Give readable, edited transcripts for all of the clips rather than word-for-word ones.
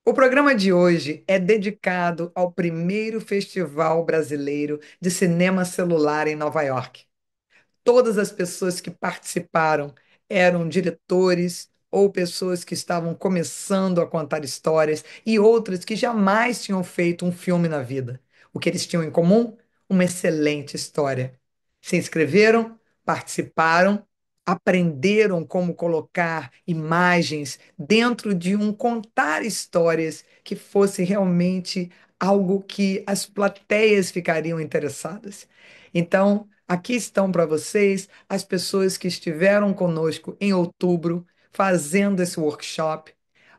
O programa de hoje é dedicado ao primeiro Festival Brasileiro de Cinema Celular em Nova York. Todas as pessoas que participaram eram diretores ou pessoas que estavam começando a contar histórias e outras que jamais tinham feito um filme na vida. O que eles tinham em comum? Uma excelente história. Se inscreveram, participaram, aprenderam como colocar imagens dentro de um contar histórias que fosse realmente algo que as plateias ficariam interessadas. Então, aqui estão para vocês as pessoas que estiveram conosco em outubro fazendo esse workshop,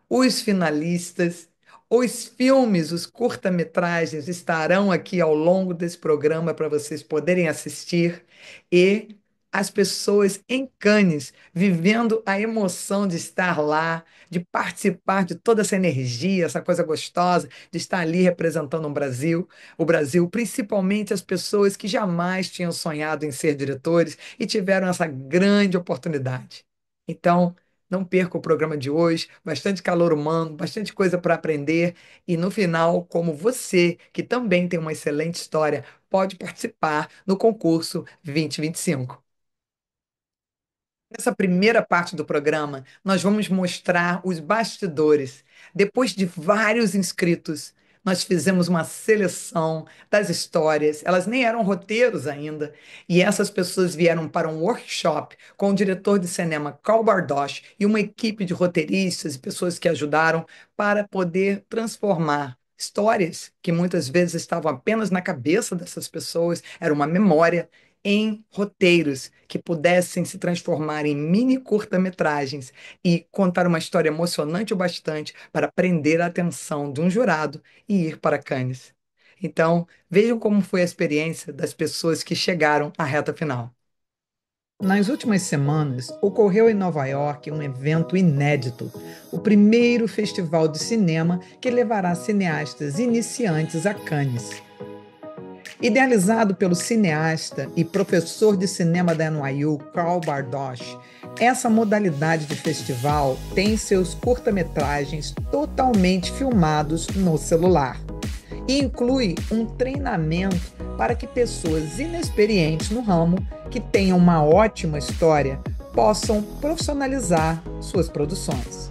os finalistas, os filmes, os curta-metragens estarão aqui ao longo desse programa para vocês poderem assistir e as pessoas em Cannes vivendo a emoção de estar lá, de participar de toda essa energia, essa coisa gostosa, de estar ali representando o Brasil, principalmente as pessoas que jamais tinham sonhado em ser diretores e tiveram essa grande oportunidade. Então, não perca o programa de hoje, bastante calor humano, bastante coisa para aprender. E no final, como você, que também tem uma excelente história, pode participar no concurso 2025. Nessa primeira parte do programa, nós vamos mostrar os bastidores. Depois de vários inscritos, nós fizemos uma seleção das histórias. Elas nem eram roteiros ainda. E essas pessoas vieram para um workshop com o diretor de cinema Carl Bardosh e uma equipe de roteiristas e pessoas que ajudaram para poder transformar histórias que muitas vezes estavam apenas na cabeça dessas pessoas, era uma memória em roteiros que pudessem se transformar em mini curta-metragens e contar uma história emocionante o bastante para prender a atenção de um jurado e ir para Cannes. Então, vejam como foi a experiência das pessoas que chegaram à reta final. Nas últimas semanas, ocorreu em Nova York um evento inédito, o primeiro festival de cinema que levará cineastas iniciantes a Cannes. Idealizado pelo cineasta e professor de cinema da NYU, Carl Bardosh, essa modalidade de festival tem seus curta-metragens totalmente filmados no celular e inclui um treinamento para que pessoas inexperientes no ramo, que tenham uma ótima história, possam profissionalizar suas produções.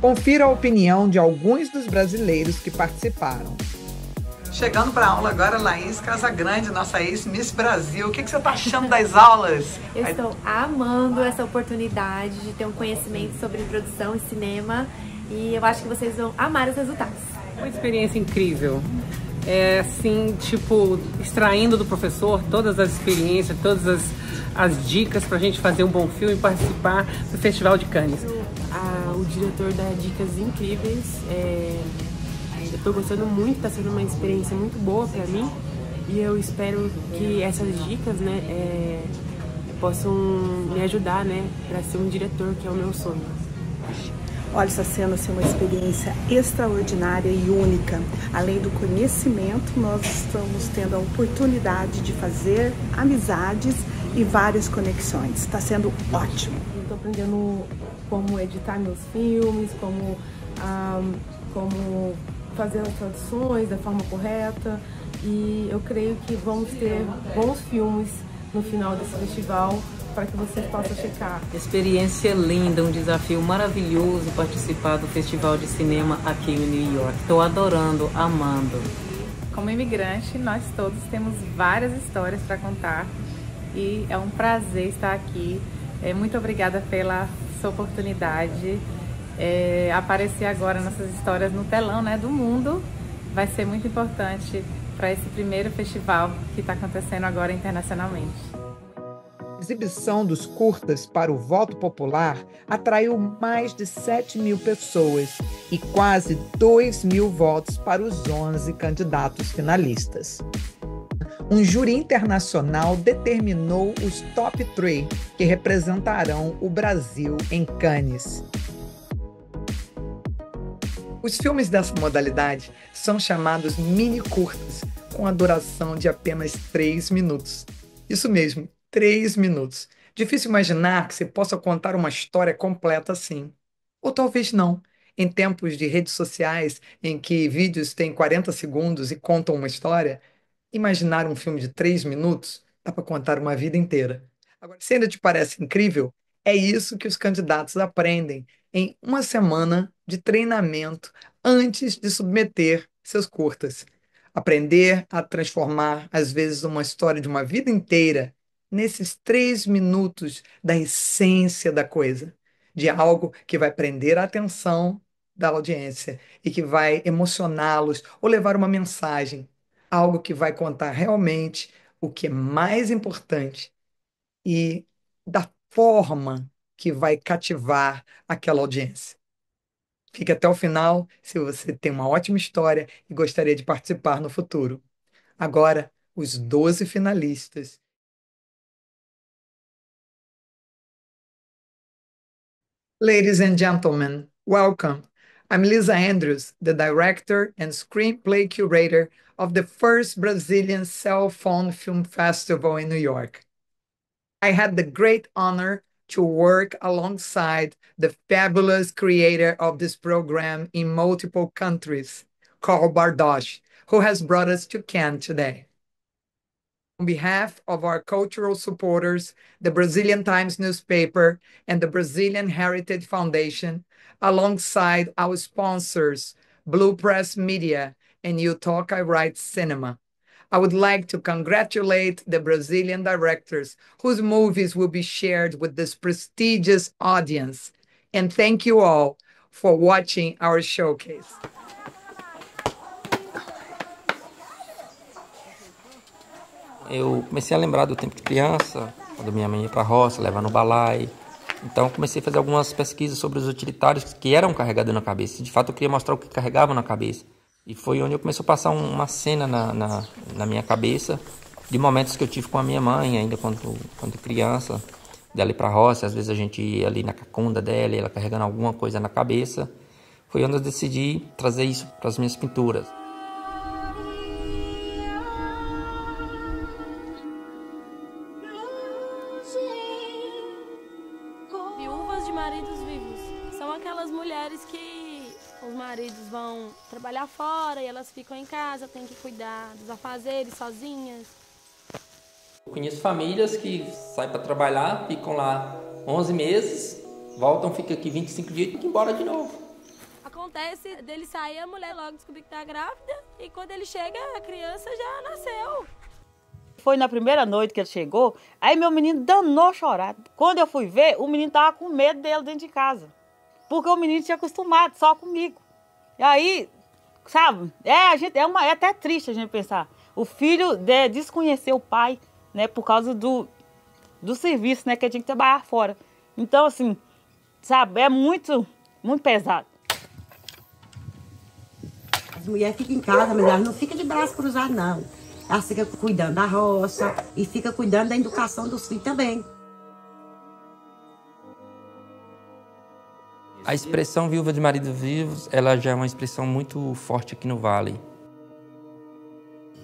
Confira a opinião de alguns dos brasileiros que participaram. Chegando para a aula agora, Laís Casagrande, nossa ex-Miss Brasil. O que você está achando das aulas? Eu estou amando essa oportunidade de ter um conhecimento sobre produção e cinema e eu acho que vocês vão amar os resultados. Uma experiência incrível. É assim, tipo, extraindo do professor todas as experiências, todas as dicas para a gente fazer um bom filme e participar do Festival de Cannes. O diretor dá dicas incríveis. Eu tô gostando muito, tá sendo uma experiência muito boa pra mim e eu espero que essas dicas, possam me ajudar, pra ser um diretor, que é o meu sonho. Olha, está sendo assim, uma experiência extraordinária e única. Além do conhecimento, nós estamos tendo a oportunidade de fazer amizades e várias conexões. Está sendo ótimo. Estou aprendendo como editar meus filmes, como fazer as traduções da forma correta e eu creio que vamos ter bons filmes no final desse festival para que vocês possam checar. Experiência linda, um desafio maravilhoso participar do Festival de Cinema aqui em New York. Estou adorando, amando. Como imigrante, nós todos temos várias histórias para contar e é um prazer estar aqui. Muito obrigada pela sua oportunidade. Aparecer agora nossas histórias no telão, do mundo, vai ser muito importante para esse primeiro festival que está acontecendo agora internacionalmente. A exibição dos curtas para o voto popular atraiu mais de 7.000 pessoas e quase 2.000 votos para os 11 candidatos finalistas. Um júri internacional determinou os top 3 que representarão o Brasil em Cannes. Os filmes dessa modalidade são chamados mini curtas, com a duração de apenas 3 minutos. Isso mesmo, 3 minutos. Difícil imaginar que você possa contar uma história completa assim. Ou talvez não. Em tempos de redes sociais, em que vídeos têm 40 segundos e contam uma história, imaginar um filme de 3 minutos dá para contar uma vida inteira. Agora, se ainda te parece incrível, é isso que os candidatos aprendem em uma semana de treinamento antes de submeter seus curtas. Aprender a transformar, às vezes, uma história de uma vida inteira nesses 3 minutos da essência da coisa, de algo que vai prender a atenção da audiência e que vai emocioná-los ou levar uma mensagem, algo que vai contar realmente o que é mais importante e da forma que vai cativar aquela audiência. Fique até o final se você tem uma ótima história e gostaria de participar no futuro. Agora, os 12 finalistas. Ladies and gentlemen, welcome. I'm Lisa Andrews, the director and screenplay curator of the first Brazilian Cell Phone Film Festival in New York. I had the great honor to work alongside the fabulous creator of this program in multiple countries, Carl Bardosh, who has brought us to Cannes today. On behalf of our cultural supporters, the Brazilian Times newspaper and the Brazilian Heritage Foundation, alongside our sponsors, Blue Press Media and You Talk I Write Cinema, I would like to congratulate the Brazilian directors whose movies will be shared with this prestigious audience. And thank you all for watching our showcase. Eu comecei a lembrar do tempo de criança, quando minha mãe ia para a roça, levar no balai. Então comecei a fazer algumas pesquisas sobre os utilitários que eram carregados na cabeça. De fato, eu queria mostrar o que carregavam na cabeça. E foi onde eu comecei a passar uma cena na minha cabeça de momentos que eu tive com a minha mãe, ainda quando criança, dela ir para a roça. Às vezes a gente ia ali na cacunda dela, ela carregando alguma coisa na cabeça. Foi onde eu decidi trazer isso para as minhas pinturas. Viúvas de maridos vivos. São aquelas mulheres que os maridos vão trabalhar fora e elas ficam em casa, têm que cuidar dos afazeres sozinhas. Eu conheço famílias que saem para trabalhar, ficam lá 11 meses, voltam, ficam aqui 25 dias e ficam embora de novo. Acontece dele sair, a mulher logo descobrir que está grávida e quando ele chega, a criança já nasceu. Foi na primeira noite que ele chegou, aí meu menino danou chorar. Quando eu fui ver, o menino estava com medo dele dentro de casa. Porque o menino tinha acostumado só comigo. E aí, sabe, é até triste a gente pensar. O filho desconhecer o pai, né, por causa do serviço, né, que ele tinha que trabalhar fora. Então, assim, sabe, é muito, muito pesado. As mulheres ficam em casa, mas elas não ficam de braço cruzado, não. Elas ficam cuidando da roça e ficam cuidando da educação dos filhos também. A expressão viúva de maridos vivos, ela já é uma expressão muito forte aqui no Vale.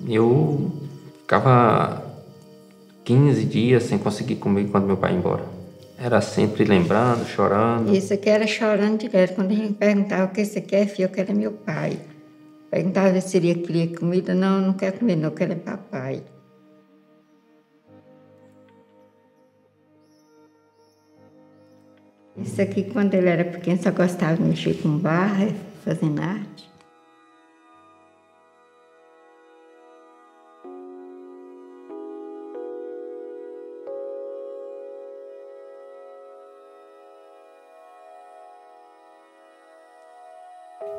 Eu ficava 15 dias sem conseguir comer quando meu pai ia embora. Era sempre lembrando, chorando. Isso aqui era chorando direto. Quando a gente perguntava o que você quer, filho, eu quero é meu pai. Perguntava se ele queria comida. Não, não quero comer, não, eu quero é papai. Isso aqui, quando ele era pequeno, só gostava de mexer com barra, fazendo arte.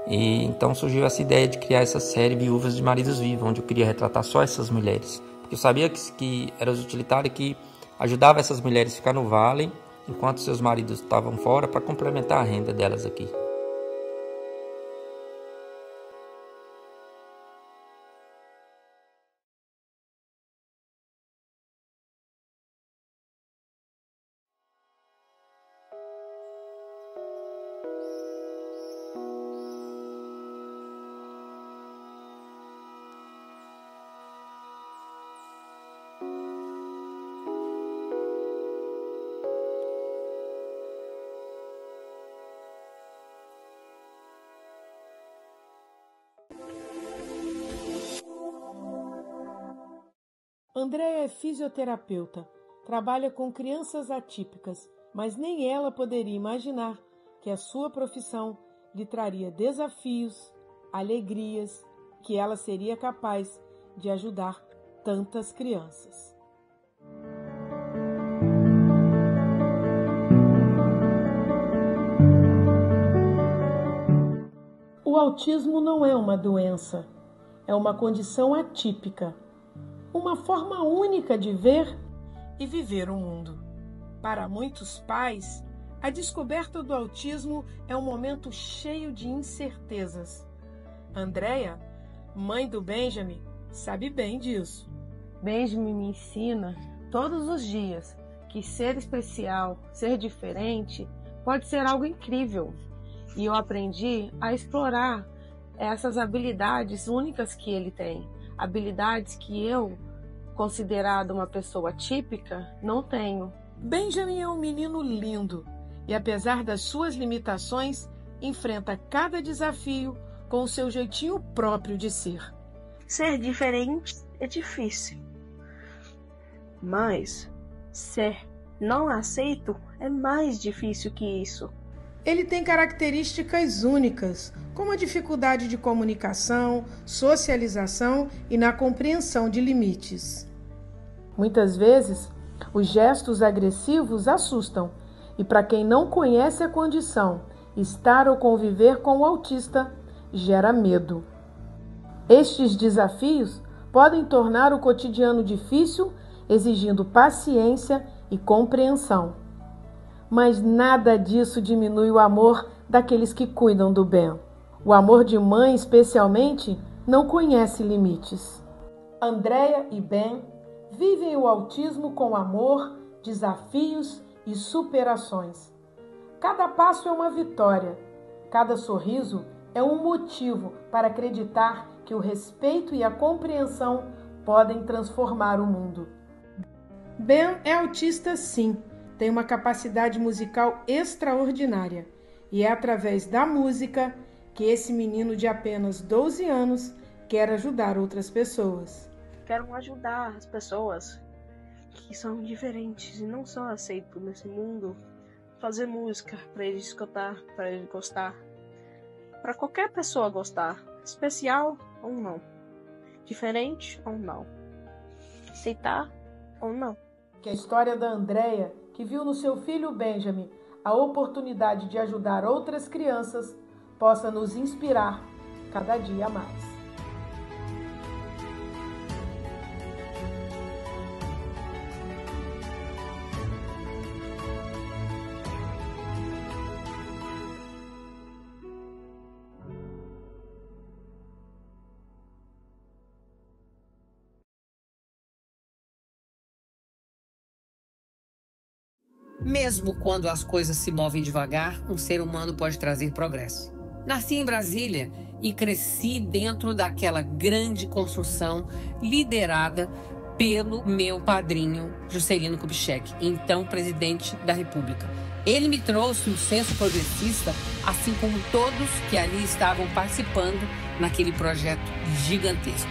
E então surgiu essa ideia de criar essa série Viúvas de Maridos Vivos, onde eu queria retratar só essas mulheres. Porque eu sabia que eram os utilitários que ajudavam essas mulheres a ficar no vale, enquanto seus maridos estavam fora, para complementar a renda delas aqui. Andréia é fisioterapeuta, trabalha com crianças atípicas, mas nem ela poderia imaginar que a sua profissão lhe traria desafios, alegrias, que ela seria capaz de ajudar tantas crianças. O autismo não é uma doença, é uma condição atípica, uma forma única de ver e viver o mundo. Para muitos pais, a descoberta do autismo é um momento cheio de incertezas. Andréia, mãe do Benjamin, sabe bem disso. Benjamin me ensina todos os dias que ser especial, ser diferente, pode ser algo incrível. E eu aprendi a explorar essas habilidades únicas que ele tem. Habilidades que eu, considerada uma pessoa típica, não tenho. Benjamin é um menino lindo e, apesar das suas limitações, enfrenta cada desafio com o seu jeitinho próprio de ser. Ser diferente é difícil, mas ser não aceito é mais difícil que isso. Ele tem características únicas, como a dificuldade de comunicação, socialização e na compreensão de limites. Muitas vezes, os gestos agressivos assustam, e para quem não conhece a condição, estar ou conviver com o autista gera medo. Estes desafios podem tornar o cotidiano difícil, exigindo paciência e compreensão. Mas nada disso diminui o amor daqueles que cuidam do Ben. O amor de mãe, especialmente, não conhece limites. Andréia e Ben vivem o autismo com amor, desafios e superações. Cada passo é uma vitória. Cada sorriso é um motivo para acreditar que o respeito e a compreensão podem transformar o mundo. Ben é autista, sim. Tem uma capacidade musical extraordinária e é através da música que esse menino de apenas 12 anos quer ajudar outras pessoas. Quero ajudar as pessoas que são diferentes e não são aceitos nesse mundo. Fazer música para eles escutar, para eles gostar. Para qualquer pessoa gostar, especial ou não, diferente ou não, aceitar ou não. Que a história da Andréia, que viu no seu filho Benjamin a oportunidade de ajudar outras crianças, possa nos inspirar cada dia mais. Mesmo quando as coisas se movem devagar, um ser humano pode trazer progresso. Nasci em Brasília e cresci dentro daquela grande construção liderada pelo meu padrinho Juscelino Kubitschek, então presidente da República. Ele me trouxe um senso progressista, assim como todos que ali estavam participando naquele projeto gigantesco.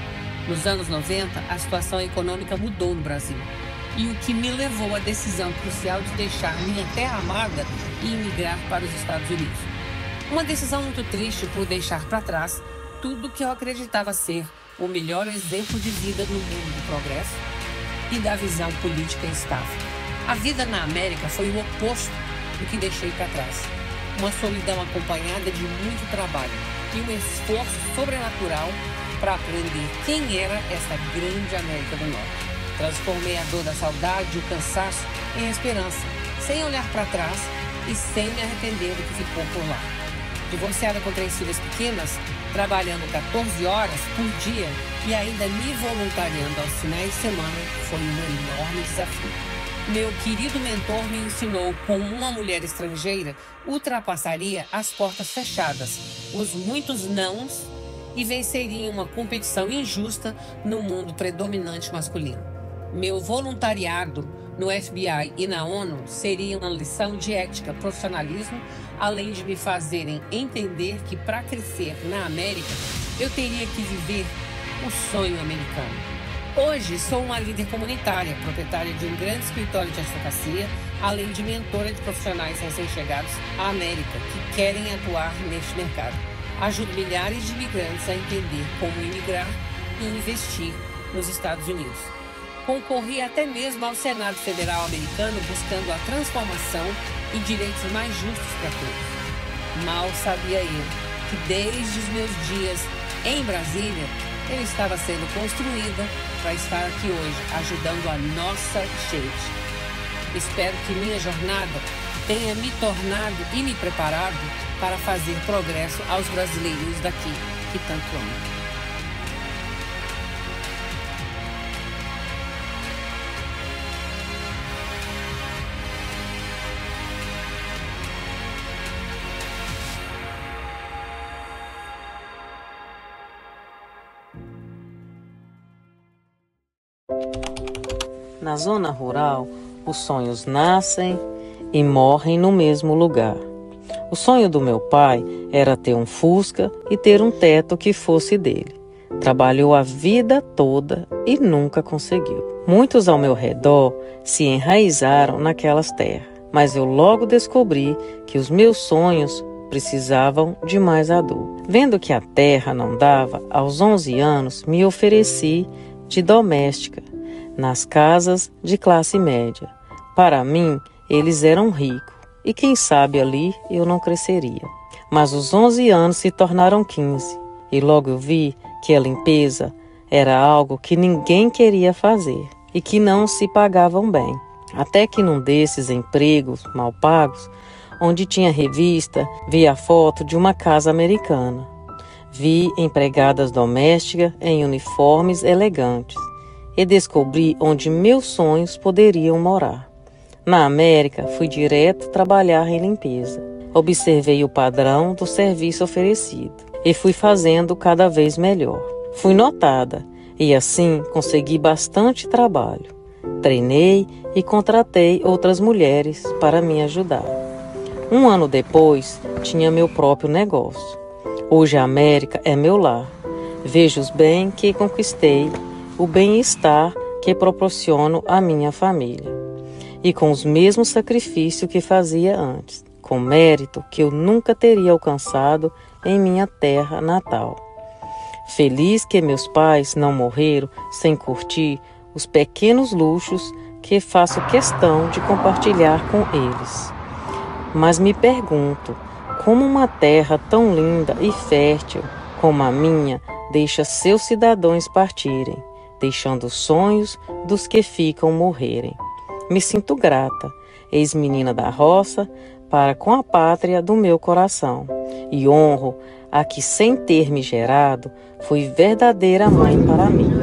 Nos anos 90, a situação econômica mudou no Brasil. E o que me levou à decisão crucial de deixar minha terra amada e emigrar para os Estados Unidos. Uma decisão muito triste por deixar para trás tudo que eu acreditava ser o melhor exemplo de vida no mundo do progresso e da visão política estável. A vida na América foi o oposto do que deixei para trás. Uma solidão acompanhada de muito trabalho e um esforço sobrenatural para aprender quem era essa grande América do Norte. Transformei a dor da saudade e o cansaço em esperança, sem olhar para trás e sem me arrepender do que ficou por lá. Divorciada com 3 filhas pequenas, trabalhando 14 horas por dia e ainda me voluntariando aos finais de semana, foi um enorme desafio. Meu querido mentor me ensinou como uma mulher estrangeira ultrapassaria as portas fechadas, os muitos nãos e venceria uma competição injusta no mundo predominante masculino. Meu voluntariado no FBI e na ONU seria uma lição de ética, profissionalismo, além de me fazerem entender que para crescer na América, eu teria que viver o sonho americano. Hoje sou uma líder comunitária, proprietária de um grande escritório de advocacia, além de mentora de profissionais recém-chegados à América que querem atuar neste mercado. Ajudo milhares de imigrantes a entender como imigrar e investir nos Estados Unidos. Concorri até mesmo ao Senado Federal americano buscando a transformação e direitos mais justos para todos. Mal sabia eu que desde os meus dias em Brasília, eu estava sendo construída para estar aqui hoje, ajudando a nossa gente. Espero que minha jornada tenha me tornado e me preparado para fazer progresso aos brasileiros daqui, que tanto amo. Na zona rural, os sonhos nascem e morrem no mesmo lugar. O sonho do meu pai era ter um Fusca e ter um teto que fosse dele. Trabalhou a vida toda e nunca conseguiu. Muitos ao meu redor se enraizaram naquelas terras, mas eu logo descobri que os meus sonhos precisavam de mais adubo. Vendo que a terra não dava, aos 11 anos me ofereci de doméstica nas casas de classe média. Para mim, eles eram ricos, e quem sabe ali eu não cresceria. Mas os 11 anos se tornaram 15, e logo eu vi que a limpeza era algo que ninguém queria fazer, e que não se pagavam bem. Até que num desses empregos mal pagos, onde tinha revista, vi a foto de uma casa americana. Vi empregadas domésticas em uniformes elegantes, e descobri onde meus sonhos poderiam morar. Na América, fui direto trabalhar em limpeza. Observei o padrão do serviço oferecido e fui fazendo cada vez melhor. Fui notada e assim consegui bastante trabalho. Treinei e contratei outras mulheres para me ajudar. Um ano depois, tinha meu próprio negócio. Hoje a América é meu lar. Vejo os bens que conquistei, o bem-estar que proporciono à minha família, e com os mesmos sacrifícios que fazia antes, com mérito que eu nunca teria alcançado em minha terra natal. Feliz que meus pais não morreram sem curtir os pequenos luxos que faço questão de compartilhar com eles. Mas me pergunto, como uma terra tão linda e fértil como a minha deixa seus cidadãos partirem, deixando os sonhos dos que ficam morrerem. Me sinto grata, ex-menina da roça, para com a pátria do meu coração, e honro a que, sem ter me gerado, foi verdadeira mãe para mim.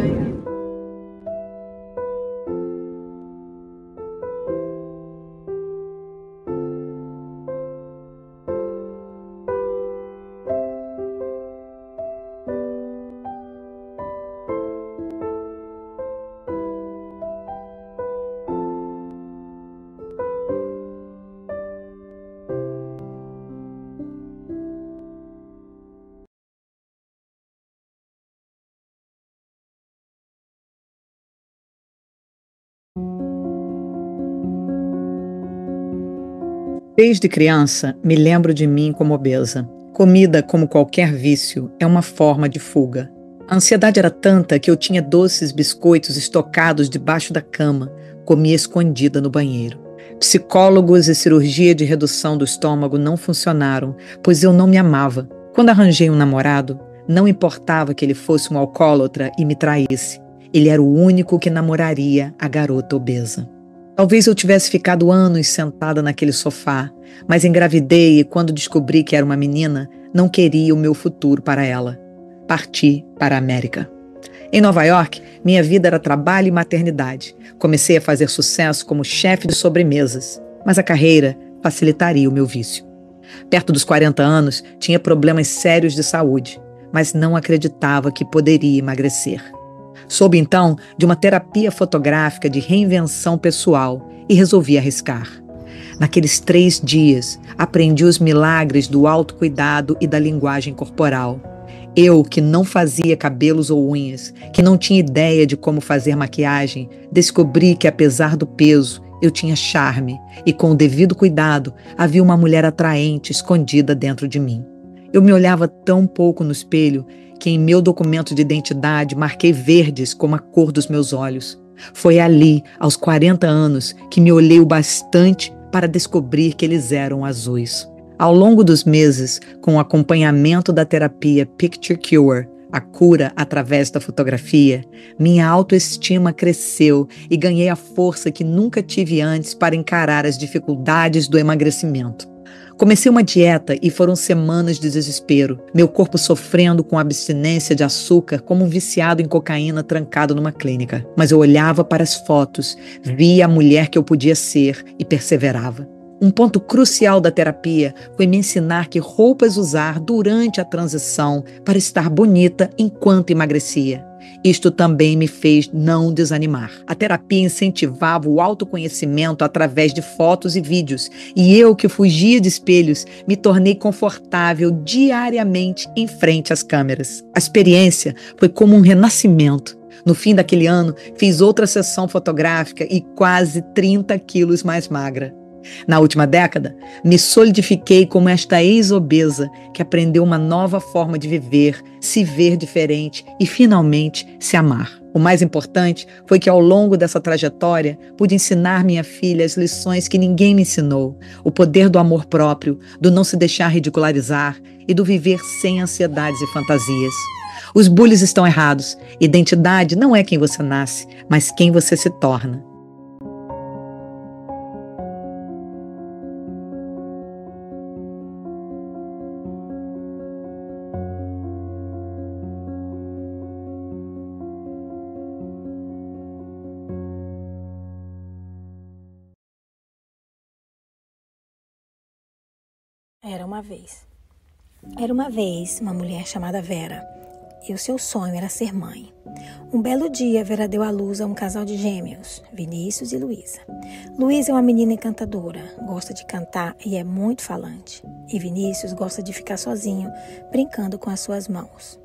Desde criança, me lembro de mim como obesa. Comida, como qualquer vício, é uma forma de fuga. A ansiedade era tanta que eu tinha doces biscoitos estocados debaixo da cama, comia escondida no banheiro. Psicólogos e cirurgia de redução do estômago não funcionaram, pois eu não me amava. Quando arranjei um namorado, não importava que ele fosse um alcoólatra e me traísse. Ele era o único que namoraria a garota obesa. Talvez eu tivesse ficado anos sentada naquele sofá, mas engravidei e quando descobri que era uma menina, não queria o meu futuro para ela. Parti para a América. Em Nova York, minha vida era trabalho e maternidade. Comecei a fazer sucesso como chefe de sobremesas, mas a carreira facilitaria o meu vício. Perto dos 40 anos, tinha problemas sérios de saúde, mas não acreditava que poderia emagrecer. Soube então de uma terapia fotográfica de reinvenção pessoal e resolvi arriscar. Naqueles 3 dias, aprendi os milagres do autocuidado e da linguagem corporal. Eu, que não fazia cabelos ou unhas, que não tinha ideia de como fazer maquiagem, descobri que, apesar do peso, eu tinha charme e, com o devido cuidado, havia uma mulher atraente escondida dentro de mim. Eu me olhava tão pouco no espelho que, em meu documento de identidade, marquei verdes como a cor dos meus olhos. Foi ali, aos 40 anos, que me olhei o bastante para descobrir que eles eram azuis. Ao longo dos meses, com o acompanhamento da terapia Picture Cure, a cura através da fotografia, minha autoestima cresceu e ganhei a força que nunca tive antes para encarar as dificuldades do emagrecimento. Comecei uma dieta e foram semanas de desespero, meu corpo sofrendo com abstinência de açúcar como um viciado em cocaína trancado numa clínica. Mas eu olhava para as fotos, via a mulher que eu podia ser e perseverava. Um ponto crucial da terapia foi me ensinar que roupas usar durante a transição para estar bonita enquanto emagrecia. Isto também me fez não desanimar. A terapia incentivava o autoconhecimento através de fotos e vídeos, e eu, que fugia de espelhos, me tornei confortável diariamente em frente às câmeras. A experiência foi como um renascimento. No fim daquele ano, fiz outra sessão fotográfica e quase 30 quilos mais magra. Na última década, me solidifiquei como esta ex-obesa que aprendeu uma nova forma de viver, se ver diferente e, finalmente, se amar. O mais importante foi que, ao longo dessa trajetória, pude ensinar minha filha as lições que ninguém me ensinou: o poder do amor próprio, do não se deixar ridicularizar e do viver sem ansiedades e fantasias. Os bullies estão errados. Identidade não é quem você nasce, mas quem você se torna. Era uma vez uma mulher chamada Vera, e o seu sonho era ser mãe. Um belo dia, Vera deu à luz a um casal de gêmeos, Vinícius e Luísa. Luísa é uma menina encantadora, gosta de cantar e é muito falante. E Vinícius gosta de ficar sozinho, brincando com as suas mãos.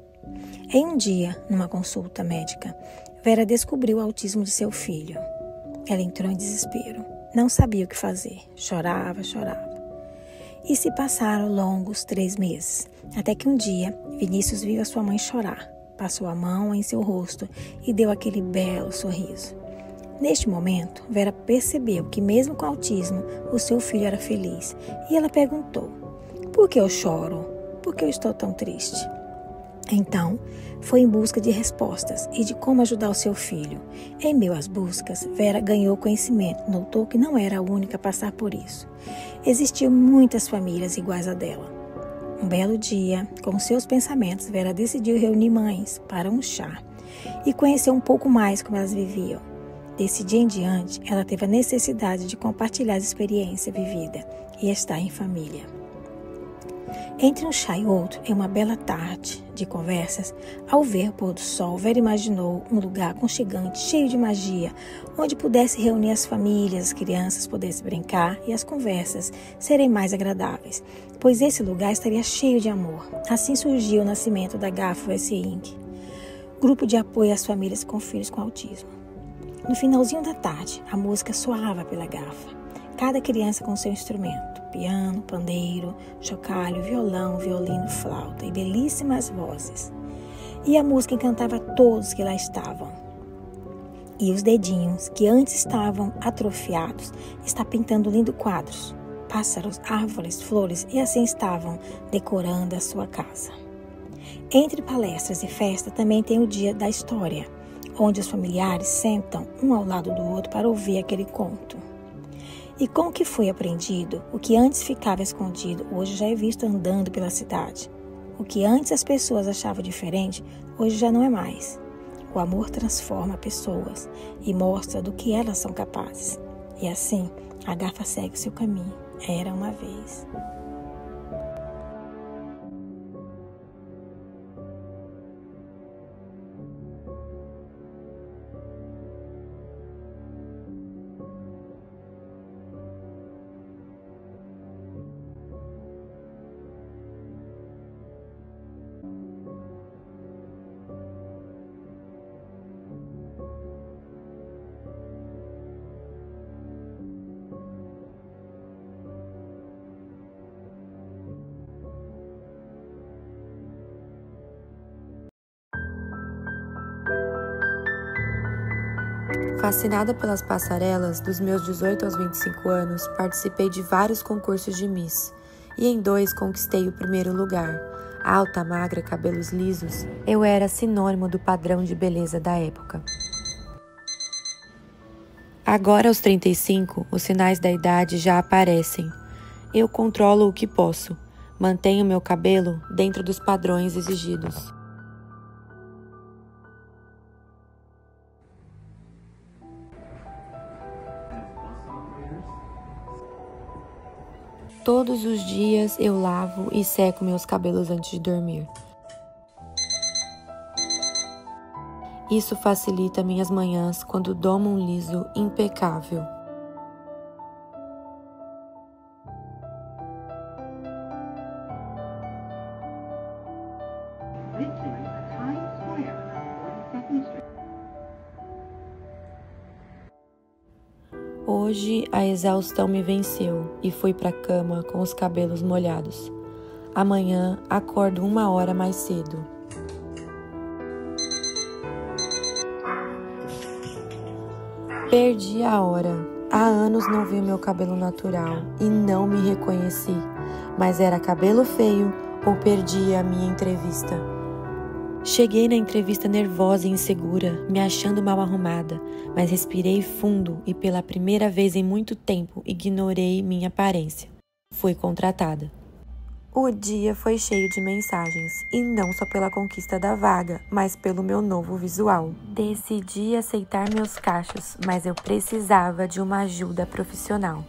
Em um dia, numa consulta médica, Vera descobriu o autismo de seu filho. Ela entrou em desespero, não sabia o que fazer, chorava. E se passaram longos 3 meses, até que um dia Vinícius viu a sua mãe chorar, passou a mão em seu rosto e deu aquele belo sorriso. Neste momento, Vera percebeu que mesmo com autismo, o seu filho era feliz e ela perguntou: por que eu choro? Por que eu estou tão triste? Então, foi em busca de respostas e de como ajudar o seu filho. Em meio às buscas, Vera ganhou conhecimento, notou que não era a única a passar por isso. Existiam muitas famílias iguais a dela. Um belo dia, com seus pensamentos, Vera decidiu reunir mães para um chá e conhecer um pouco mais como elas viviam. Desse dia em diante, ela teve a necessidade de compartilhar a experiência vivida e estar em família. Entre um chá e outro, em uma bela tarde de conversas, ao ver o pôr do sol, Vera imaginou um lugar aconchegante, cheio de magia, onde pudesse reunir as famílias, as crianças pudessem brincar e as conversas serem mais agradáveis, pois esse lugar estaria cheio de amor. Assim surgiu o nascimento da GAFA USA Inc., grupo de apoio às famílias com filhos com autismo. No finalzinho da tarde, a música soava pela GAFA, cada criança com seu instrumento. Piano, pandeiro, chocalho, violão, violino, flauta e belíssimas vozes. E a música encantava todos que lá estavam. E os dedinhos, que antes estavam atrofiados, está pintando lindos quadros, pássaros, árvores, flores, e assim estavam decorando a sua casa. Entre palestras e festa também tem o dia da história, onde os familiares sentam um ao lado do outro para ouvir aquele conto. E com o que foi aprendido, o que antes ficava escondido, hoje já é visto andando pela cidade. O que antes as pessoas achavam diferente, hoje já não é mais. O amor transforma pessoas e mostra do que elas são capazes. E assim, a GAFA segue o seu caminho. Era uma vez. Fascinada pelas passarelas, dos meus 18 aos 25 anos, participei de vários concursos de Miss, e em 2 conquistei o primeiro lugar. Alta, magra, cabelos lisos, eu era sinônimo do padrão de beleza da época. Agora, aos 35, os sinais da idade já aparecem. Eu controlo o que posso. Mantenho meu cabelo dentro dos padrões exigidos. Todos os dias eu lavo e seco meus cabelos antes de dormir. Isso facilita minhas manhãs quando domo um liso impecável. Hoje a exaustão me venceu e fui para a cama com os cabelos molhados. Amanhã acordo 1 hora mais cedo. Perdi a hora. Há anos não vi o meu cabelo natural e não me reconheci. Mas era cabelo feio ou perdi a minha entrevista. Cheguei na entrevista nervosa e insegura, me achando mal arrumada, mas respirei fundo e pela primeira vez em muito tempo ignorei minha aparência. Fui contratada. O dia foi cheio de mensagens, e não só pela conquista da vaga, mas pelo meu novo visual. Decidi aceitar meus cachos, mas eu precisava de uma ajuda profissional.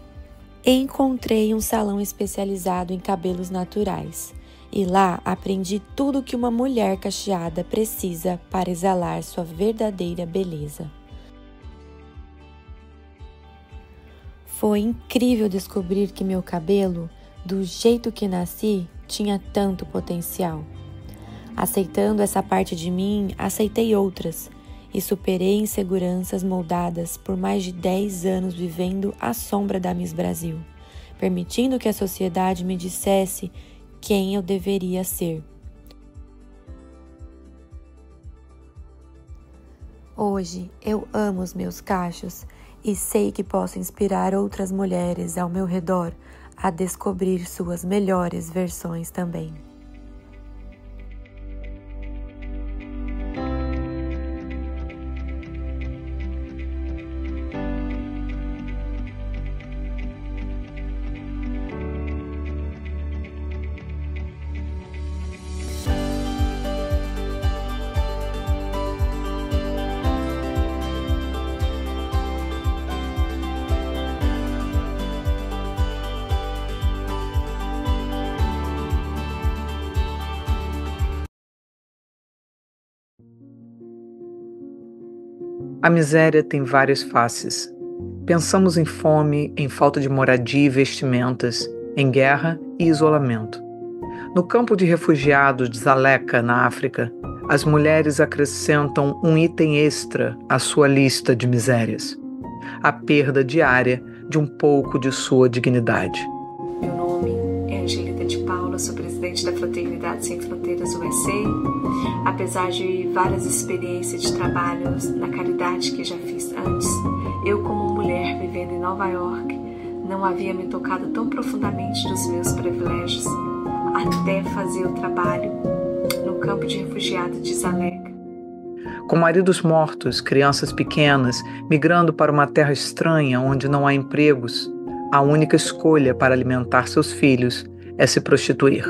Encontrei um salão especializado em cabelos naturais. E lá aprendi tudo que uma mulher cacheada precisa para exalar sua verdadeira beleza. Foi incrível descobrir que meu cabelo, do jeito que nasci, tinha tanto potencial. Aceitando essa parte de mim, aceitei outras e superei inseguranças moldadas por mais de 10 anos vivendo à sombra da Miss Brasil, permitindo que a sociedade me dissesse quem eu deveria ser. Hoje eu amo os meus cachos e sei que posso inspirar outras mulheres ao meu redor a descobrir suas melhores versões também. A miséria tem várias faces. Pensamos em fome, em falta de moradia e vestimentas, em guerra e isolamento. No campo de refugiados de Dzaleka, na África, as mulheres acrescentam um item extra à sua lista de misérias: a perda diária de um pouco de sua dignidade. Meu nome é Angelita de Paula, sou presidente da Fraternidade Sem Fronteiras USA. Apesar de várias experiências de trabalho na caridade que já fiz antes, eu, como mulher vivendo em Nova York, não havia me tocado tão profundamente dos meus privilégios até fazer o trabalho no campo de refugiados de Dzaleka. Com maridos mortos, crianças pequenas, migrando para uma terra estranha onde não há empregos, a única escolha para alimentar seus filhos é se prostituir.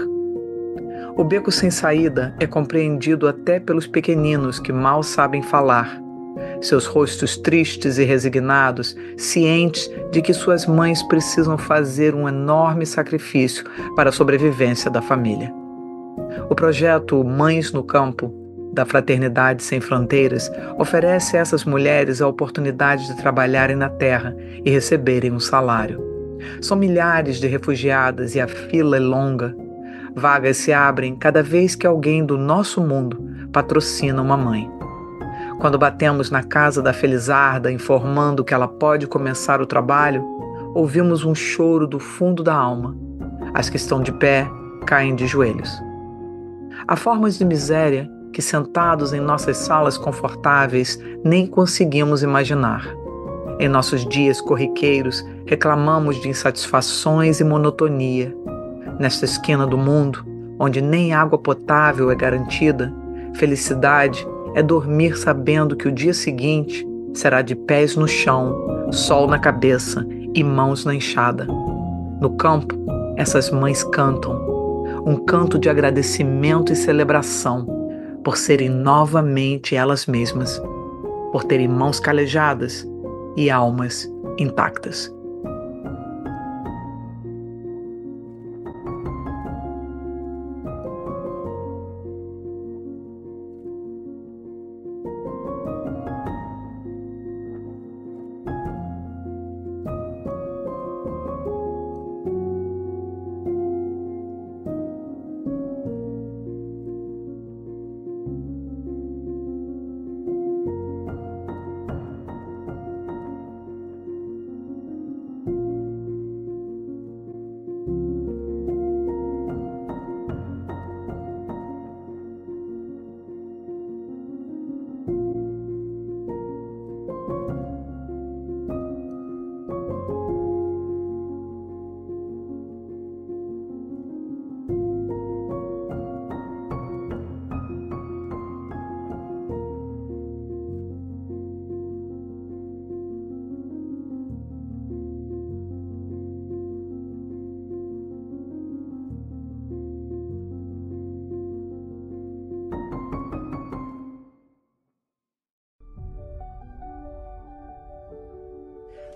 O beco sem saída é compreendido até pelos pequeninos que mal sabem falar. Seus rostos tristes e resignados, cientes de que suas mães precisam fazer um enorme sacrifício para a sobrevivência da família. O projeto Mães no Campo, da Fraternidade Sem Fronteiras, oferece a essas mulheres a oportunidade de trabalharem na terra e receberem um salário. São milhares de refugiadas e a fila é longa. Vagas se abrem cada vez que alguém do nosso mundo patrocina uma mãe. Quando batemos na casa da Felizarda informando que ela pode começar o trabalho, ouvimos um choro do fundo da alma. As que estão de pé caem de joelhos. Há formas de miséria que, sentados em nossas salas confortáveis, nem conseguimos imaginar. Em nossos dias corriqueiros, reclamamos de insatisfações e monotonia. Nesta esquina do mundo, onde nem água potável é garantida, felicidade é dormir sabendo que o dia seguinte será de pés no chão, sol na cabeça e mãos na enxada. No campo, essas mães cantam, um canto de agradecimento e celebração, por serem novamente elas mesmas, por terem mãos calejadas e almas intactas.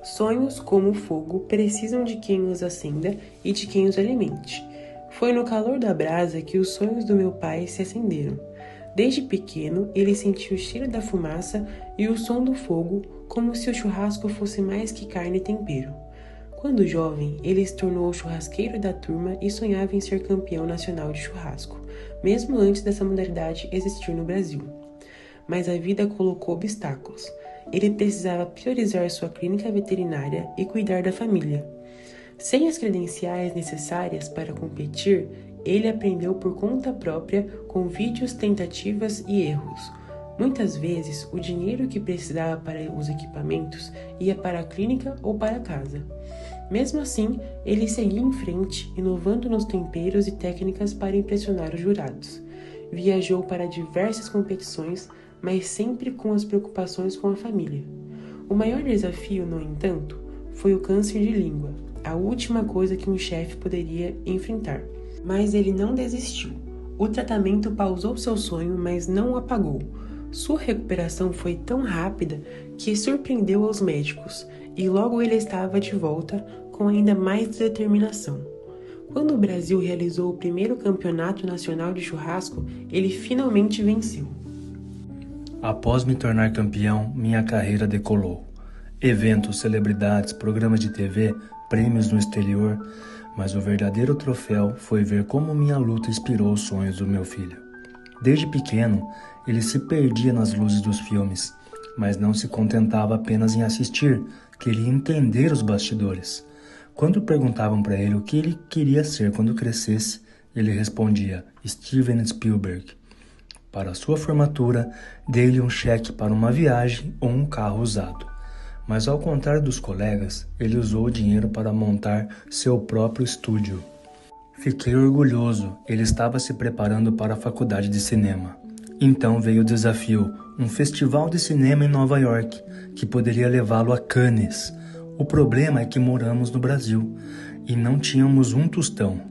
Sonhos, como o fogo, precisam de quem os acenda e de quem os alimente. Foi no calor da brasa que os sonhos do meu pai se acenderam. Desde pequeno, ele sentia o cheiro da fumaça e o som do fogo, como se o churrasco fosse mais que carne e tempero. Quando jovem, ele se tornou o churrasqueiro da turma e sonhava em ser campeão nacional de churrasco, mesmo antes dessa modalidade existir no Brasil. Mas a vida colocou obstáculos. Ele precisava priorizar sua clínica veterinária e cuidar da família. Sem as credenciais necessárias para competir, ele aprendeu por conta própria com vídeos, tentativas e erros. Muitas vezes, o dinheiro que precisava para os equipamentos ia para a clínica ou para casa. Mesmo assim, ele seguia em frente, inovando nos temperos e técnicas para impressionar os jurados. Viajou para diversas competições, mas sempre com as preocupações com a família. O maior desafio, no entanto, foi o câncer de língua, a última coisa que um chefe poderia enfrentar. Mas ele não desistiu. O tratamento pausou seu sonho, mas não o apagou. Sua recuperação foi tão rápida que surpreendeu aos médicos, e logo ele estava de volta com ainda mais determinação. Quando o Brasil realizou o primeiro campeonato nacional de churrasco, ele finalmente venceu. Após me tornar campeão, minha carreira decolou. Eventos, celebridades, programas de TV, prêmios no exterior, mas o verdadeiro troféu foi ver como minha luta inspirou os sonhos do meu filho. Desde pequeno, ele se perdia nas luzes dos filmes, mas não se contentava apenas em assistir, queria entender os bastidores. Quando perguntavam para ele o que ele queria ser quando crescesse, ele respondia: Steven Spielberg. Para sua formatura, dei-lhe um cheque para uma viagem ou um carro usado. Mas ao contrário dos colegas, ele usou o dinheiro para montar seu próprio estúdio. Fiquei orgulhoso, ele estava se preparando para a faculdade de cinema. Então veio o desafio, um festival de cinema em Nova York, que poderia levá-lo a Cannes. O problema é que moramos no Brasil e não tínhamos um tostão.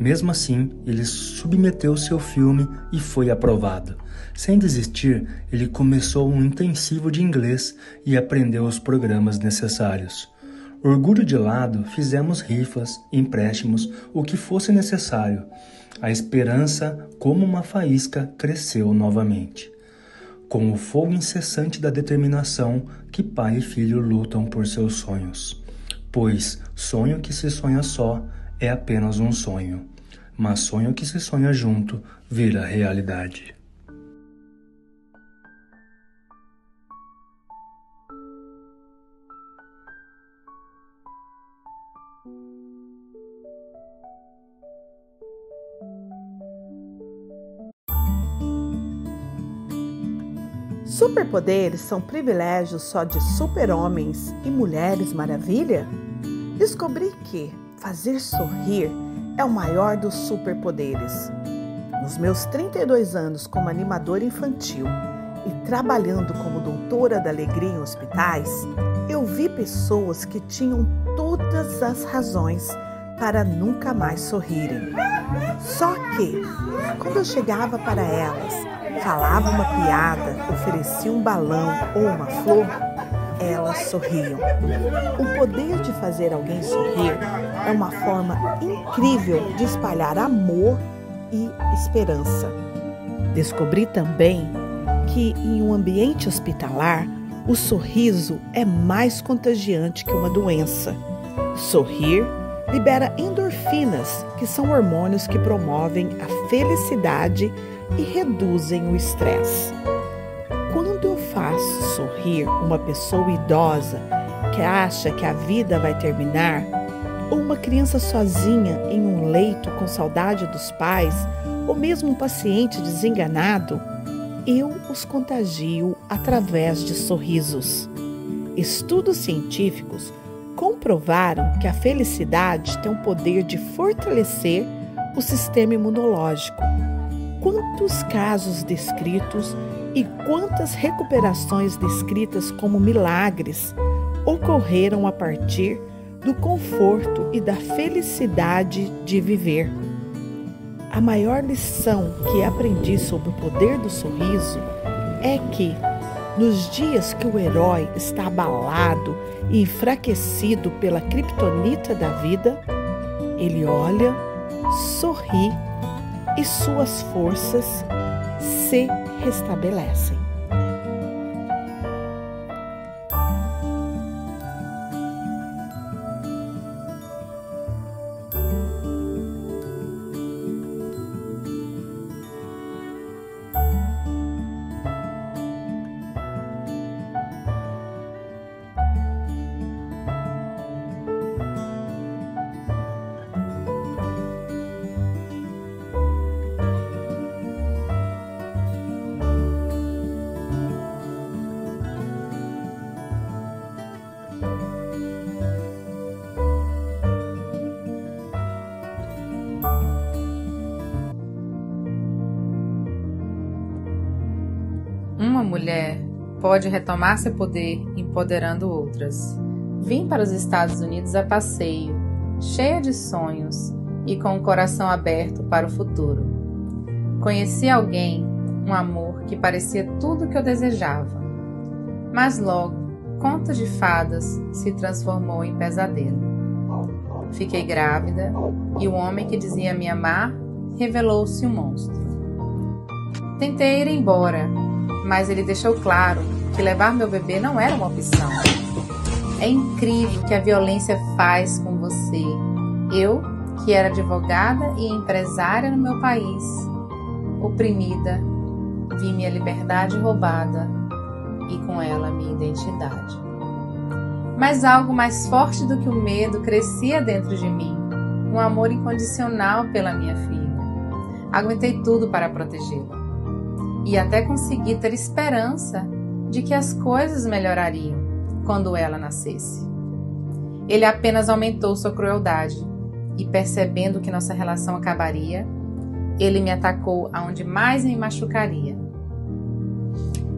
Mesmo assim, ele submeteu seu filme e foi aprovado. Sem desistir, ele começou um intensivo de inglês e aprendeu os programas necessários. Orgulho de lado, fizemos rifas, empréstimos, o que fosse necessário. A esperança, como uma faísca, cresceu novamente. Com o fogo incessante da determinação que pai e filho lutam por seus sonhos. Pois sonho que se sonha só é apenas um sonho, mas sonho que se sonha junto vira realidade. Superpoderes são privilégios só de super-homens e mulheres maravilha? Descobri que fazer sorrir é o maior dos superpoderes. Nos meus 32 anos como animadora infantil e trabalhando como doutora da alegria em hospitais, eu vi pessoas que tinham todas as razões para nunca mais sorrirem. Só que, quando eu chegava para elas, falava uma piada, oferecia um balão ou uma flor, elas sorriam. O poder de fazer alguém sorrir é uma forma incrível de espalhar amor e esperança. Descobri também que em um ambiente hospitalar, o sorriso é mais contagiante que uma doença. Sorrir libera endorfinas, que são hormônios que promovem a felicidade e reduzem o estresse. Quando eu faço sorrir uma pessoa idosa que acha que a vida vai terminar, ou uma criança sozinha em um leito com saudade dos pais, ou mesmo um paciente desenganado, eu os contagio através de sorrisos. Estudos científicos comprovaram que a felicidade tem o poder de fortalecer o sistema imunológico. Quantos casos descritos e quantas recuperações descritas como milagres ocorreram a partir do conforto e da felicidade de viver. A maior lição que aprendi sobre o poder do sorriso é que, nos dias que o herói está abalado e enfraquecido pela criptonita da vida, ele olha, sorri e suas forças se restabelecem. Uma mulher pode retomar seu poder empoderando outras. Vim para os Estados Unidos a passeio, cheia de sonhos e com o coração aberto para o futuro. Conheci alguém, um amor que parecia tudo o que eu desejava. Mas logo, conto de fadas se transformou em pesadelo. Fiquei grávida e o homem que dizia me amar revelou-se um monstro. Tentei ir embora, mas ele deixou claro que levar meu bebê não era uma opção. É incrível o que a violência faz com você. Eu, que era advogada e empresária no meu país, oprimida, vi minha liberdade roubada e com ela minha identidade. Mas algo mais forte do que o medo crescia dentro de mim, um amor incondicional pela minha filha. Aguentei tudo para protegê-la. E até consegui ter esperança de que as coisas melhorariam quando ela nascesse. Ele apenas aumentou sua crueldade e, percebendo que nossa relação acabaria, ele me atacou aonde mais me machucaria.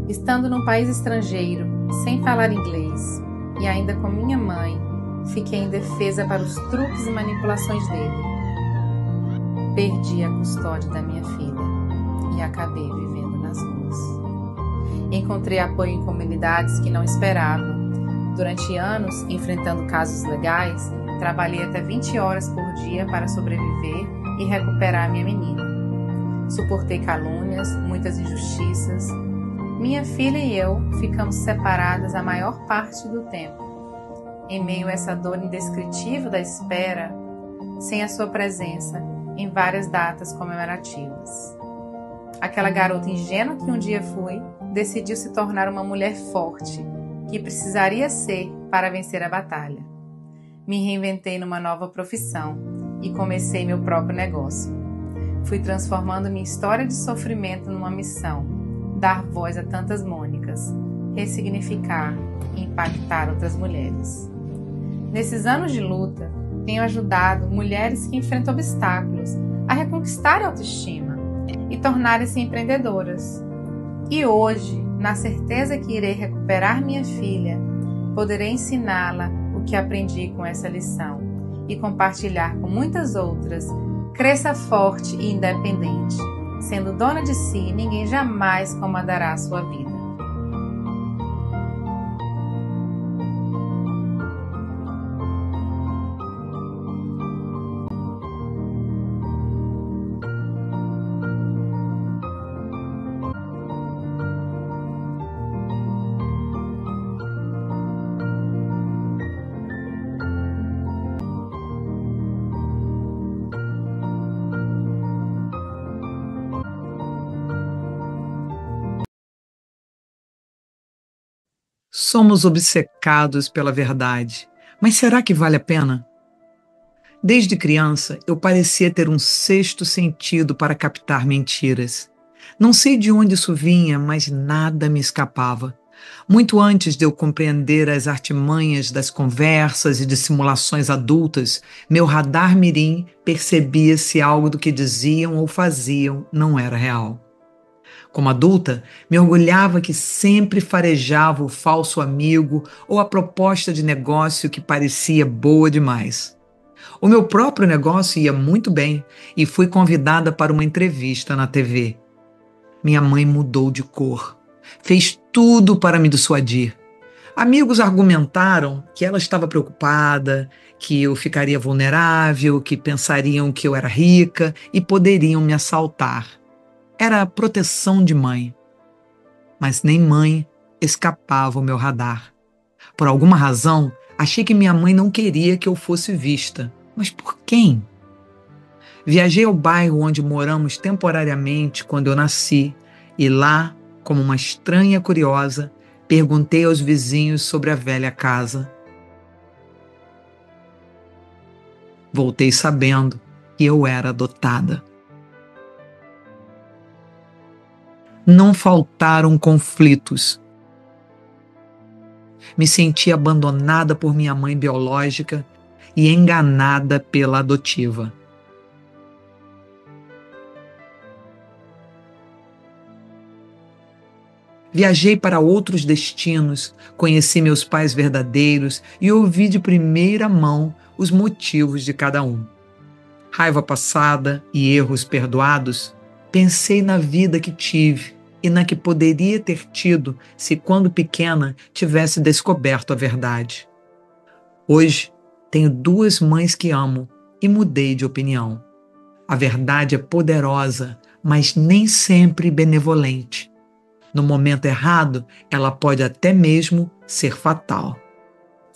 Estando num país estrangeiro, sem falar inglês e ainda com minha mãe, fiquei indefesa para os truques e manipulações dele. Perdi a custódia da minha filha e acabei vivendo nas ruas. Encontrei apoio em comunidades que não esperava. Durante anos, enfrentando casos legais, trabalhei até 20 horas por dia para sobreviver e recuperar minha menina. Suportei calúnias, muitas injustiças. Minha filha e eu ficamos separadas a maior parte do tempo. Em meio a essa dor indescritível da espera, sem a sua presença em várias datas comemorativas. Aquela garota ingênua que um dia fui, decidiu se tornar uma mulher forte, que precisaria ser para vencer a batalha. Me reinventei numa nova profissão e comecei meu próprio negócio. Fui transformando minha história de sofrimento numa missão, dar voz a tantas Mônicas. vidas, ressignificar e impactar outras mulheres. Nesses anos de luta, tenho ajudado mulheres que enfrentam obstáculos a reconquistar a autoestima e tornarem-se empreendedoras. E hoje, na certeza que irei recuperar minha filha, poderei ensiná-la o que aprendi com essa lição e compartilhar com muitas outras. Cresça forte e independente. Sendo dona de si, ninguém jamais comandará a sua vida. Somos obcecados pela verdade, mas será que vale a pena? Desde criança, eu parecia ter um sexto sentido para captar mentiras. Não sei de onde isso vinha, mas nada me escapava. Muito antes de eu compreender as artimanhas das conversas e dissimulações adultas, meu radar mirim percebia se algo do que diziam ou faziam não era real. Como adulta, me orgulhava que sempre farejava o falso amigo ou a proposta de negócio que parecia boa demais. O meu próprio negócio ia muito bem e fui convidada para uma entrevista na TV. Minha mãe mudou de cor. Fez tudo para me dissuadir. Amigos argumentaram que ela estava preocupada, que eu ficaria vulnerável, que pensariam que eu era rica e poderiam me assaltar. Era a proteção de mãe. Mas nem mãe escapava o meu radar. Por alguma razão, achei que minha mãe não queria que eu fosse vista. Mas por quem? Viajei ao bairro onde moramos temporariamente quando eu nasci e lá, como uma estranha curiosa, perguntei aos vizinhos sobre a velha casa. Voltei sabendo que eu era adotada. Não faltaram conflitos. Me senti abandonada por minha mãe biológica e enganada pela adotiva. Viajei para outros destinos, conheci meus pais verdadeiros e ouvi de primeira mão os motivos de cada um. Raiva passada e erros perdoados, pensei na vida que tive e na que poderia ter tido se, quando pequena, tivesse descoberto a verdade. Hoje, tenho 2 mães que amo e mudei de opinião. A verdade é poderosa, mas nem sempre benevolente. No momento errado, ela pode até mesmo ser fatal.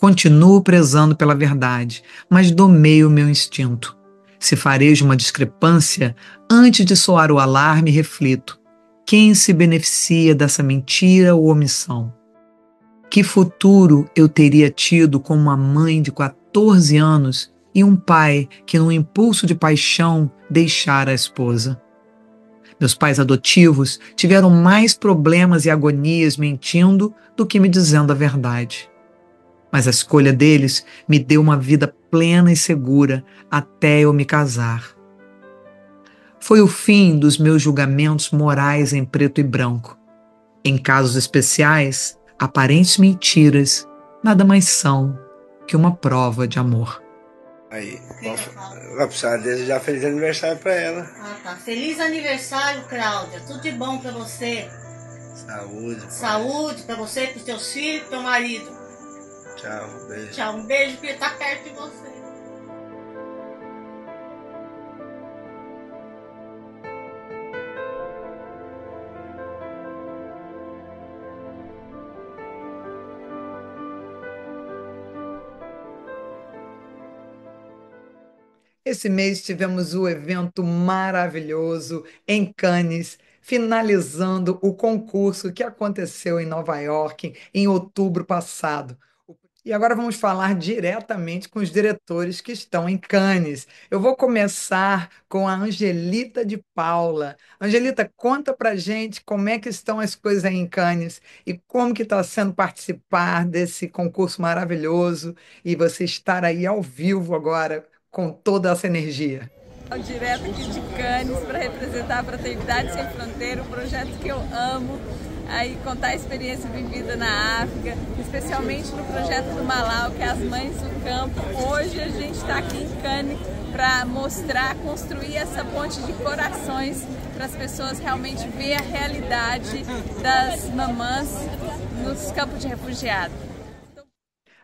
Continuo prezando pela verdade, mas domeio o meu instinto. Se farejo uma discrepância, antes de soar o alarme, reflito: quem se beneficia dessa mentira ou omissão? Que futuro eu teria tido com uma mãe de 14 anos e um pai que, num impulso de paixão, deixara a esposa? Meus pais adotivos tiveram mais problemas e agonias mentindo do que me dizendo a verdade. Mas a escolha deles me deu uma vida plena e segura até eu me casar. Foi o fim dos meus julgamentos morais em preto e branco. Em casos especiais, aparentes mentiras nada mais são que uma prova de amor. Aí, vai precisar desejar feliz aniversário pra ela. Ah, tá. Feliz aniversário, Cláudia. Tudo de bom pra você. Saúde. Saúde pra você, pros teus filhos, pro teu marido. Tchau, um beijo. Tchau, um beijo, porque tá perto de você. Esse mês tivemos o evento maravilhoso em Cannes, finalizando o concurso que aconteceu em Nova York em outubro passado. E agora vamos falar diretamente com os diretores que estão em Cannes. Eu vou começar com a Angelita de Paula. Angelita, conta pra gente como é que estão as coisas aí em Cannes e como que está sendo participar desse concurso maravilhoso e você estar aí ao vivo agora com toda essa energia. Direto aqui de Cannes para representar a Fraternidade Sem Fronteira, um projeto que eu amo. Aí contar a experiência vivida na África, especialmente no projeto do Malau, que é as Mães do Campo. Hoje a gente está aqui em Cannes para mostrar, construir essa ponte de corações para as pessoas realmente ver a realidade das mamãs nos campos de refugiados.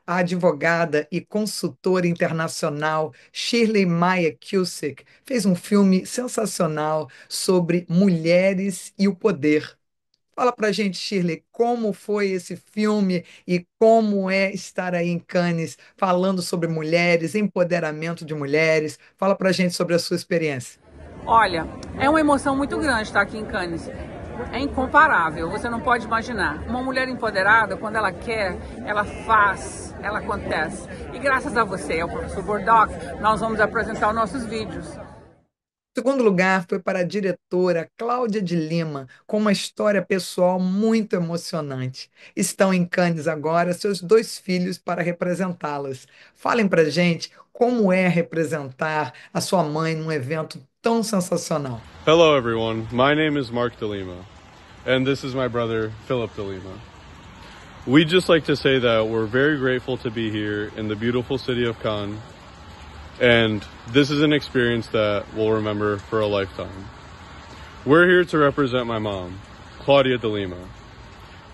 A advogada e consultora internacional Shirley Maya Cusick fez um filme sensacional sobre mulheres e o poder. Fala pra gente, Shirley, como foi esse filme e como é estar aí em Cannes falando sobre mulheres, empoderamento de mulheres. Fala pra gente sobre a sua experiência. Olha, é uma emoção muito grande estar aqui em Cannes. É incomparável, você não pode imaginar. Uma mulher empoderada, quando ela quer, ela faz, ela acontece. E graças a você, ao professor Bordock, nós vamos apresentar os nossos vídeos. O segundo lugar foi para a diretora Cláudia de Lima, com uma história pessoal muito emocionante. Estão em Cannes agora seus 2 filhos para representá-las. Falem para gente como é representar a sua mãe num evento tão sensacional. Hello everyone, my name is Mark de Lima, and this is my brother Philip de Lima. We'd just like to say that we're very grateful to be here in the beautiful city of Cannes. And this is an experience that we'll remember for a lifetime. We're here to represent my mom, Claudia de Lima.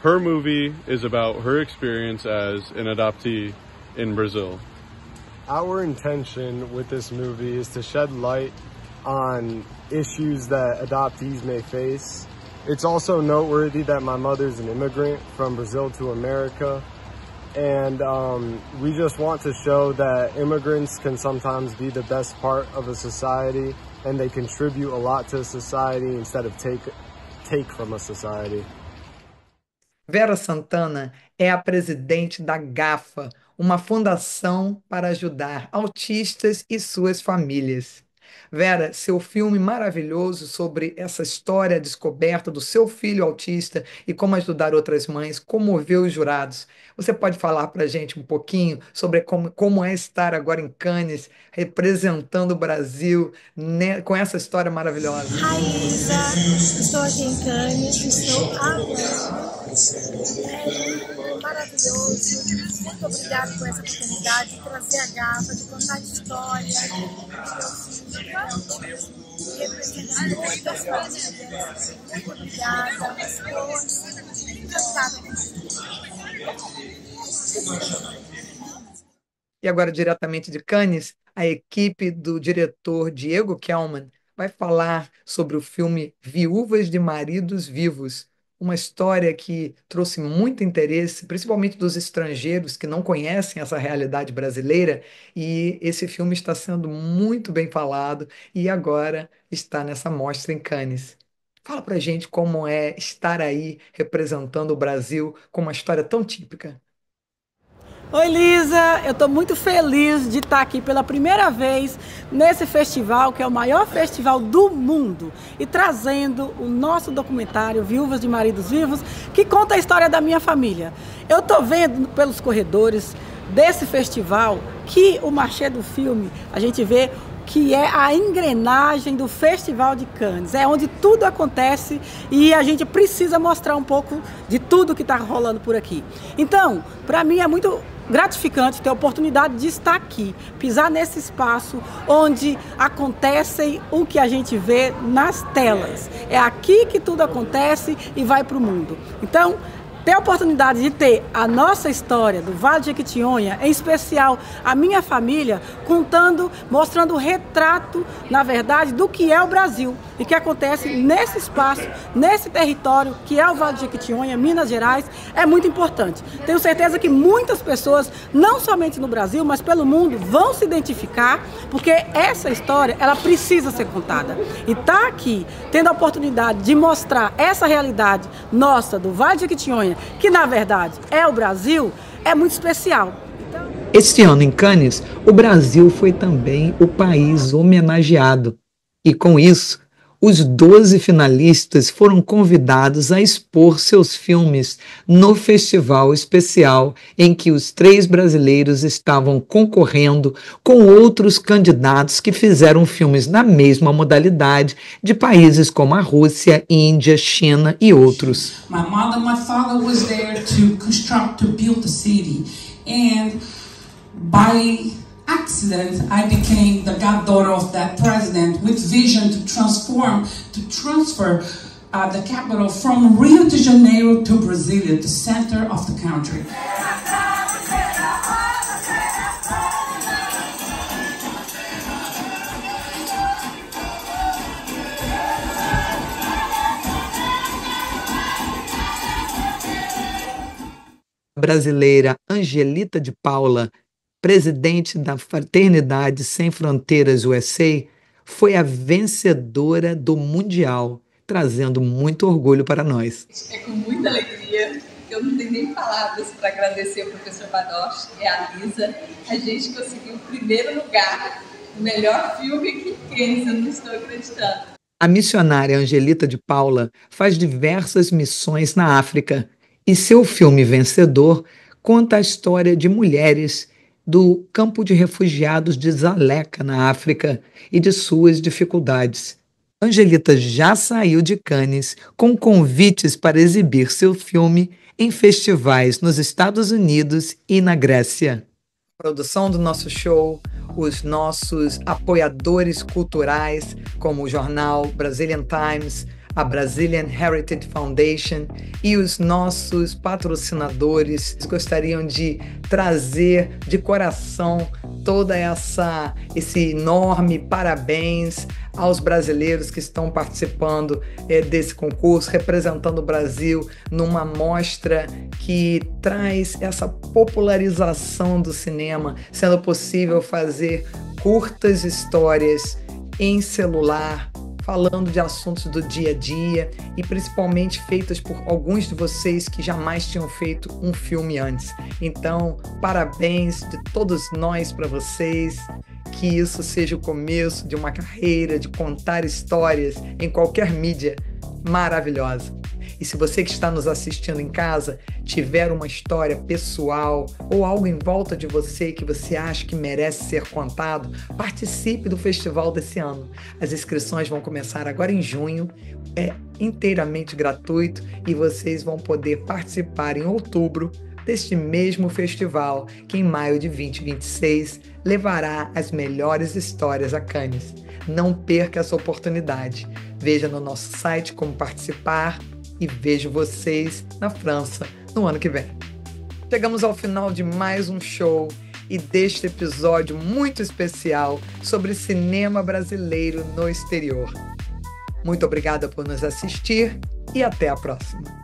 Her movie is about her experience as an adoptee in Brazil. Our intention with this movie is to shed light on issues that adoptees may face. It's also noteworthy that my mother's an immigrant from Brazil to America. And we just want to show that immigrants can sometimes be the best part of a society and they contribute a lot to a society instead of take from a society. Vera Santana é a presidente da GAFA, uma fundação para ajudar autistas e suas famílias. Vera, seu filme maravilhoso sobre essa história, a descoberta do seu filho autista e como ajudar outras mães, comoveu os jurados. Você pode falar para a gente um pouquinho sobre como é estar agora em Cannes, representando o Brasil, né, com essa história maravilhosa? Hi, Isa. Estou aqui em Cannes, estou amando. É maravilhoso. Muito obrigada por essa oportunidade de trazer a GAFA, de contar a história de meus filhos, representar muitas famílias. Muito obrigada. Estou encantada. E agora, diretamente de Cannes, a equipe do diretor Diego Kelman vai falar sobre o filme Viúvas de Maridos Vivos, uma história que trouxe muito interesse, principalmente dos estrangeiros que não conhecem essa realidade brasileira, e esse filme está sendo muito bem falado e agora está nessa mostra em Cannes. Fala pra gente como é estar aí representando o Brasil com uma história tão típica. Oi, Lisa, eu estou muito feliz de estar aqui pela primeira vez nesse festival, que é o maior festival do mundo, e trazendo o nosso documentário Viúvas de Maridos Vivos, que conta a história da minha família. Eu estou vendo pelos corredores desse festival que o marché do filme, a gente vê que é a engrenagem do Festival de Cannes, é onde tudo acontece e a gente precisa mostrar um pouco de tudo que está rolando por aqui. Então, para mim é muito gratificante ter a oportunidade de estar aqui, pisar nesse espaço onde acontece o que a gente vê nas telas. É aqui que tudo acontece e vai para o mundo. Então, ter a oportunidade de ter a nossa história do Vale de Jequitinhonha, em especial a minha família, contando, mostrando o retrato, na verdade, do que é o Brasil e que acontece nesse espaço, nesse território que é o Vale de Jequitinhonha, Minas Gerais, é muito importante. Tenho certeza que muitas pessoas, não somente no Brasil, mas pelo mundo, vão se identificar, porque essa história, ela precisa ser contada. E estar aqui, tendo a oportunidade de mostrar essa realidade nossa do Vale de Jequitinhonha, que na verdade é o Brasil, é muito especial. Este ano, em Cannes, o Brasil foi também o país homenageado. E com isso, os 12 finalistas foram convidados a expor seus filmes no festival especial em que os 3 brasileiros estavam concorrendo com outros candidatos que fizeram filmes na mesma modalidade de países como a Rússia, Índia, China e outros. My mother and my father was there to construct, to build the city, and by accident, I became the goddaughter of that president with vision to transfer the capital from Rio de Janeiro to Brasilia, the center of the country. A brasileira Angelita de Paula, presidente da Fraternidade Sem Fronteiras USA, foi a vencedora do Mundial, trazendo muito orgulho para nós. É com muita alegria, eu não tenho nem palavras para agradecer ao professor Badosh e a Lisa. A gente conseguiu o primeiro lugar, o melhor filme aqui em Cannes, eu não estou acreditando. A missionária Angelita de Paula faz diversas missões na África e seu filme vencedor conta a história de mulheres do campo de refugiados de Zaleca, na África, e de suas dificuldades. Angelita já saiu de Cannes com convites para exibir seu filme em festivais nos Estados Unidos e na Grécia. A produção do nosso show, os nossos apoiadores culturais, como o jornal Brazilian Times, a Brazilian Heritage Foundation e os nossos patrocinadores gostariam de trazer de coração toda esse enorme parabéns aos brasileiros que estão participando desse concurso, representando o Brasil numa mostra que traz essa popularização do cinema, sendo possível fazer curtas histórias em celular, falando de assuntos do dia a dia e principalmente feitas por alguns de vocês que jamais tinham feito um filme antes. Então, parabéns de todos nós para vocês, que isso seja o começo de uma carreira de contar histórias em qualquer mídia maravilhosa. E se você que está nos assistindo em casa tiver uma história pessoal ou algo em volta de você que você acha que merece ser contado, participe do festival desse ano. As inscrições vão começar agora em junho, é inteiramente gratuito e vocês vão poder participar em outubro deste mesmo festival que em maio de 2026 levará as melhores histórias a Cannes. Não perca essa oportunidade. Veja no nosso site como participar e vejo vocês na França no ano que vem. Chegamos ao final de mais um show e deste episódio muito especial sobre cinema brasileiro no exterior. Muito obrigada por nos assistir e até a próxima.